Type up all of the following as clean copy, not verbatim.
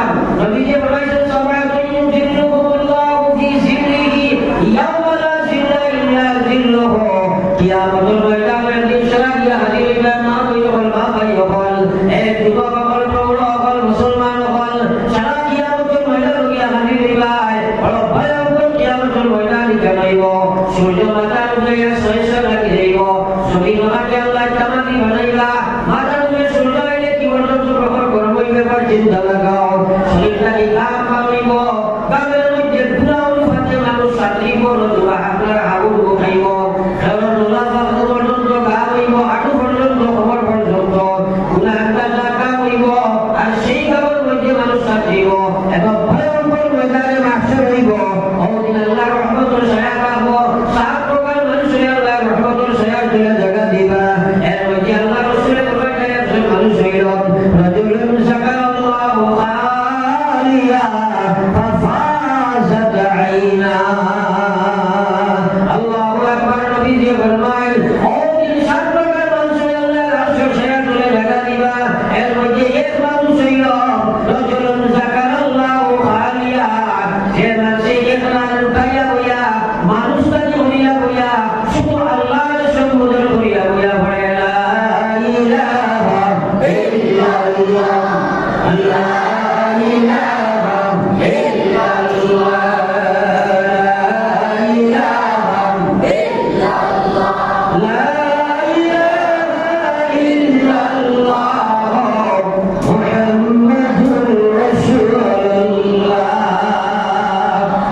সাল্লাম নবীজি বলেছেন সাবাতুন ইউযিল্লুহুমুল্লাহু ফি জিল্লিহি ইয়াওমা লা জিল্লা ইল্লা জিল্লুহু কিয়ামতের ময়দানে দিন সারা দিয়া হাজির হইবে মা হইল মা ভাই হল এক যুবক হল প্রৌঢ় হল মুসলমান হল সারা কিয়ামতের ময়দানে গিয়া হাজির হইবে বড় ভয়ঙ্কর কিয়ামতের ময়দানে জানাইব সূর্য মাথার উপরে সহসা লাগি যাইব জমিন মাঠে আল্লাহ তামাদি বানাইলা মাথার উপরে সূর্য আইলে কি পর্যন্ত প্রখর গরম হইবে পর চিন্তা লাগাও শরীরটাকে ঘাম পাইব গামের মধ্যে পুরা অনুপাতে মানুষ সাত্রিব নতুবা আপনার আগুন খাইব কারণ মুলাফা পর্যন্ত ঘা হইব হাঁটু পর্যন্ত খবর পর্যন্ত গুনাহটা জাকা হইব আর সেই খবর মধ্যে মানুষ সাত্রিব এবং ভয়ঙ্কর ময়দানে মাহশর হইব ওদিন আল্লাহ রহমতের ছায়া পাব সাত প্রকার মানুষের আল্লাহ রহমতের ছায়া তুলে জায়গা দিবা এর মধ্যে আল্লাহ রাসূলের বলেন একজন মানুষ হইল রাজুলুন যাকারাল্লাহু আলিয়া ফাফাজাত আইনা আল্লাহু আকবার নবীজি ফরমায় ওদিন সাত প্রকার মানুষের আল্লাহ রাসূলের ছায়া তুলে জায়গা দিবা এর মধ্যে এক মানুষ হইল রাজুলুন যাকারাল্লাহু আলিয়া যে মানুষ একলা লুকাইয়া বইয়া মানুষটাকে হইয়া বইয়া শুধু আল্লাহর সম্বোধন করিয়া বইয়া পড়ে লা ইলাহা ইল্লাল্লাহ লা ইলাহা ইল্লাল্লাহ লা ইলাহা ইল্লাল্লাহ মুহাম্মাদুর রাসূলুল্লাহ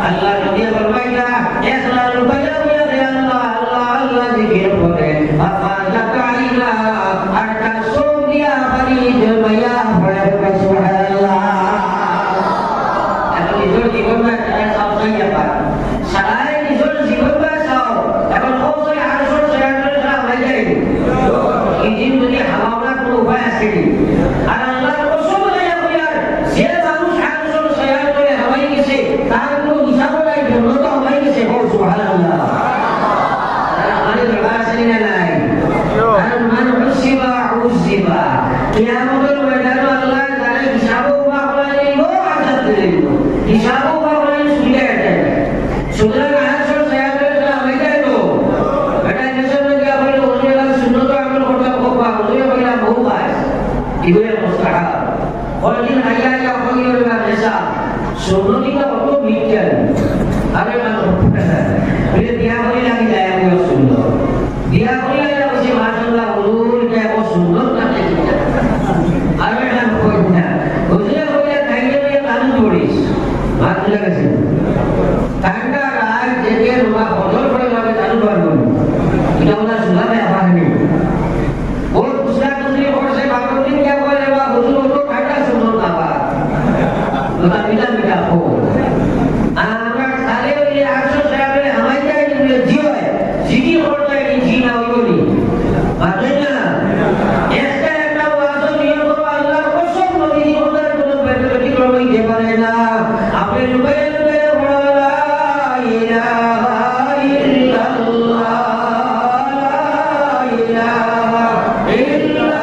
আল্লাহ নবী ফরমাইলা একলা লুকাইয়া বইয়া রে আল্লাহ আল্লাহ আল্লাহ জিকির করে আফাজাত আইনা আর তার চোখ দিয়া পানি জমাইয়া পড়ে সুবহানাল্লাহ এখন নিজের জীবনটা সাবধানে পার সারাই নিজের জীবনটা চাও এখন ওই আরশর চেয়ারের সামনে হয়ে যায় এই দিন যদি হাওয়াটা কোনো উপায় আছে আর আল্লাহর কসম লাইয়া বইয়ার যে মানুষ আরশর চেয়ার করে হাওয়াই গেছে তার কোনো হিসাব নাই জন্য তো হাওয়াই গেছে সুবহানাল্লাহ আমাদের দরবার আছে না নাই আর মান হুসিবা উসিবা কিয়ামতের ময়দানে আল্লাহ তাআলা হিসাবও পাওয়া যাইবো আযাব দিইবো হিসাবও পাওয়া যাইবো সুবিধা আছে সুতরাং আরশর চেয়ারের সামনে যাইতো এটা দেশের মধ্যে আপনি ওজেলা সুন্নত আমল করতে পারবা ওজে বইলা বহু ভাই এগুলো মুস্তাহাব ওইদিন আইয়া আইয়া হইল না নেশা সুন্নতিটা কত বিজ্ঞান আরে মানুষ বলে দিয়া হই লাগি যায় আমি সুন্দর দিয়া হই লাগি বসে মাশাআল্লাহ হুজুর কে ও সুন্দর কাটে আরে না কই না ওজে হইয়া খাইলে নিয়ে কান পড়িস ভাত লাগাছে ঠান্ডা রাত জেগে রোয়া বদল পড়ে যাবে চালু করব এটা ওরা সুলামে আপানি ও दूसरा दूसरी ओर से बागोती क्या बोले बा हुजूर को काटा सुनो ना बा ওটা মিটা মিটা হো আমরা সালে ওই 800 সালে হামাই যায় যে জিও জিগি করতে এই জিনা হইবনি বুঝলেন না একটা একটা ওয়াজ নিয়ম করো আল্লাহর কসম নবী ওদের কোনো ব্যক্তি ক্রমই দিতে পারে না আপনি লুকায়ে লুকায়ে বলা লা ইলাহা ইল্লাল্লাহ লা ইলাহা ইল্লাল্লাহ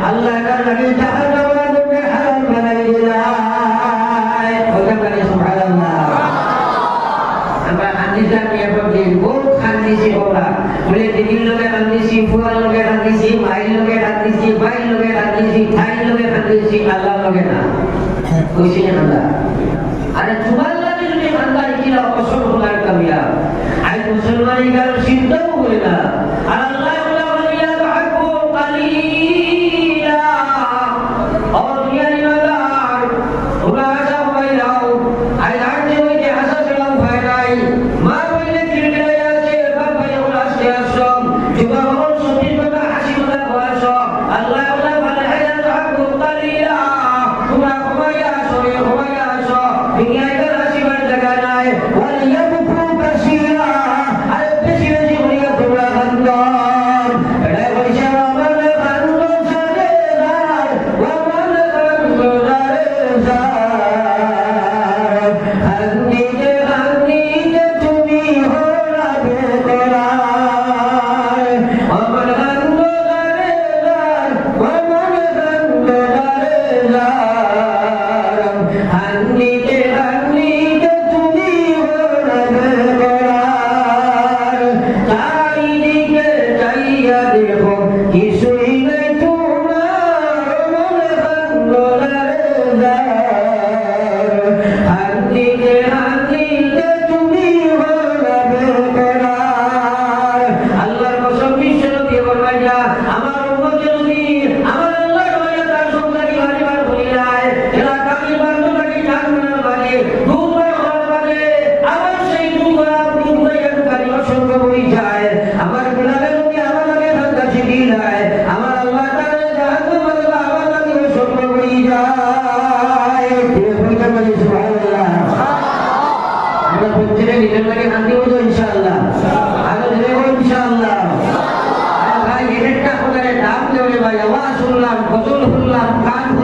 আল্লাহ তাআলা জাহান্নামকে হারাম বানাই দিলায় ওখানে সুবহানাল্লাহ আমরা হাদিসা নিয়ে পড়ি বহুত হাদিসি ওরা বলে দিদির লগে হাদিসি ফুয়ার লগে হাদিসি ভাই লগে হাদিসি ভাই লগে হাদিসি ভাই লগে হাদিসি আল্লাহ লগে না কইছি না আল্লাহ আরে সুবহানাল্লাহ যদি বান্দা কিলা কসম খোদার কামিয়া আই মুসলমানি গাল চিন্তাও করে না আর আল্লাহ ওয়ালিয়া তাহাব্বু কালিলা और दुनिया निवालार ओला आशा पाइलाओ आई रात में के आशा चलाओ फायदाई मां पहले किरकिराया से बाप भाई ओला से आश्रम जुबा और सोती बता हसी बता वासो अल्लाह ओला भला है ताहब्बु कलीला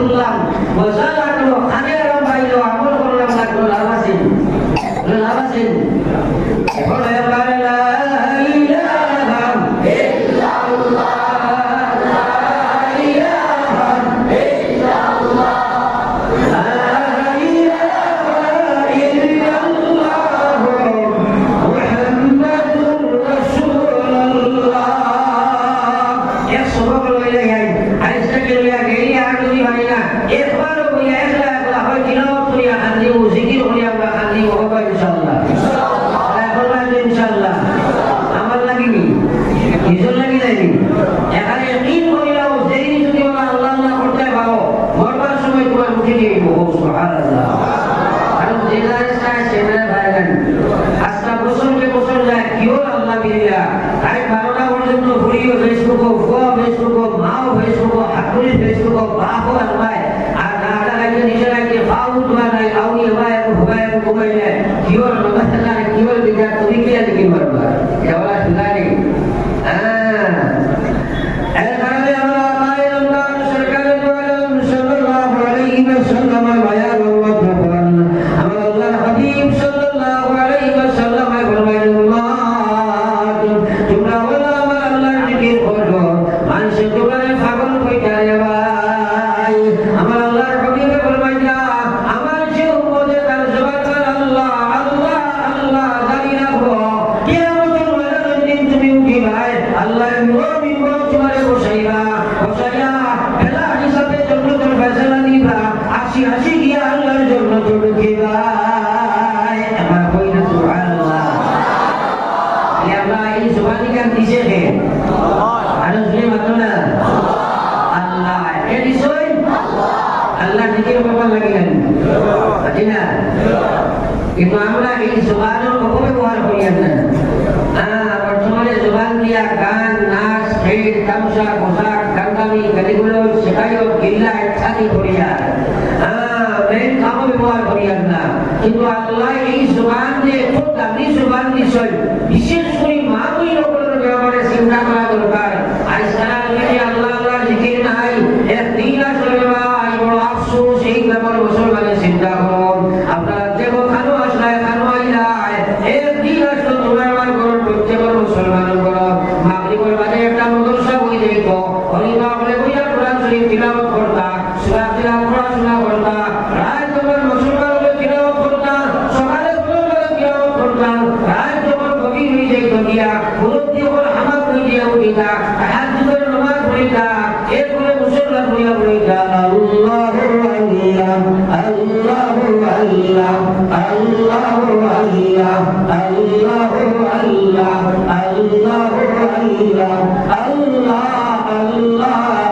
করলাম মজা লাগলো খানে আরাম পাইলো আমল করলাম লাগলো লাভ আছে লাভ আছে এখন এবার লা ইলাহা ইল্লাল্লাহ লা ইলাহা ইল্লাল্লাহ লা ইলাহা ইল্লাল্লাহ মুহাম্মাদুর রাসূলুল্লাহ এক সবক লইলে গাই আইসা লইয়া গেলি আর যদি হয় না একবার বইয়া একলা একলা হয় তিলাওয়াত করিয়া খালি ও জিকির করিয়া আমরা খালি হবে ইনশাআল্লাহ ইনশাআল্লাহ আমার লাগিনি নিজের লাগি যায়নি এখানে ইয়াকিন করিলাও যেই যদি ওরা আল্লাহ আল্লাহ করতে পারো মরবার সময় তোমার মুখে দিয়ে দিব সুবহানাল্লাহ কারণ যেটা চায় সেটা ভাইজান আজকা বছরকে বছর যায় কিও আল্লাহ বিরিয়া আরে 12টা পর্যন্ত ঘুরিও ফেসবুকও ফুয়া ফেসবুকও মাও ফেসবুকও হাতুরি ফেসবুকও বাপও আল্লাহ আর নাটা লাগে নিচে লাগে পাউ দোয়া নাই আউনি হবায় হবায় ঘুমাইলে কিও নমস্কার কিও বিদ্যা তুমি কে দিকে মারবা এওলা সুদারি এর কারণে আমরা আল্লাহ সরকার দোয়ালাম সাল্লাল্লাহু আলাইহি ওয়াসাল্লাম বায়ান ওয়া কোরআন আমার আল্লাহর হাবিব সাল্লাল্লাহু আলাইহি ওয়াসাল্লাম ফরমাইলেন তোমরা ওলা আমার আল্লাহর জিকির করো মানুষ তোমরা পাগল কইতা রে ভাই আমার আল্লাহর হাবিব ফরমাইলা আমার যে উম্মতে তার জবান আল্লাহ আল্লাহ আল্লাহ জানি রাখো কিয়ামতের ময়দানে দিন তুমি উঠি ভাই আল্লাহর মুমিন বড় তোমারে বসাইবা বসাইয়া বেলা হিসাবে জান্নাতের ফয়সালা দিবা আসি আসি গিয়া আল্লাহর জান্নাতে ঢুকিবা আমার কইনা সুবহানাল্লাহ ইয়া আল্লাহ এই জবানি কান দিছে হে আর জুলে মাতনা আল্লাহ এ দিছই আল্লাহ জিকির করবার লাগিলেন আচ্ছা কিন্তু আমরা এই জবানের অপব্যবহার করি না বর্তমানে জবান দিয়া গান নাচ খেল তামসা পোশাক গান্দামি গালিগুলো শেখাইও গিল্লা ইত্যাদি করিয়া মেন কাম ব্যবহার করিয়া না কিন্তু আল্লাহ এই জবান যে খুব দামি জবান দিছই বিশেষ করে মা বই লোকের ব্যাপারে চিন্তা করা দরকার আজকাল আল্লাহ আল্লাহ জিকির নাই একদিন আসলে ভাই বড় আফসোস এই ব্যাপারে মুসলমানের চিন্তা করুন আপনারা দেখো খানো আসলে খানো আইলায় একদিন আসলে তোমার আমার ঘর প্রত্যেকের মুসলমানের ঘর মাগরিবের বাদে একটা মাদ্রাসা বই দেখো হরিমা বলে বইয়া কোরআন শরীফ তিলাওয়াত করতা সূরা তিলাওয়াত পড়াশোনা করতা রাত তোমার মুসলমানের তিলাওয়াত করতা সকালে তোমার তিলাওয়াত করতা রাত তোমার গভীর হয়ে যাইতো গিয়া মুরব্বি ওর হামাক হয়ে গিয়া উঠিতা তাহাজ্জুদের নামাজ পড়িতা এরপরে মুসলমান হইয়া পড়িতা আল্লাহু আল্লাহ আল্লাহু আল্লাহ আল্লাহু আল্লাহ আল্লাহু আল্লাহ আল্লাহ আল্লাহ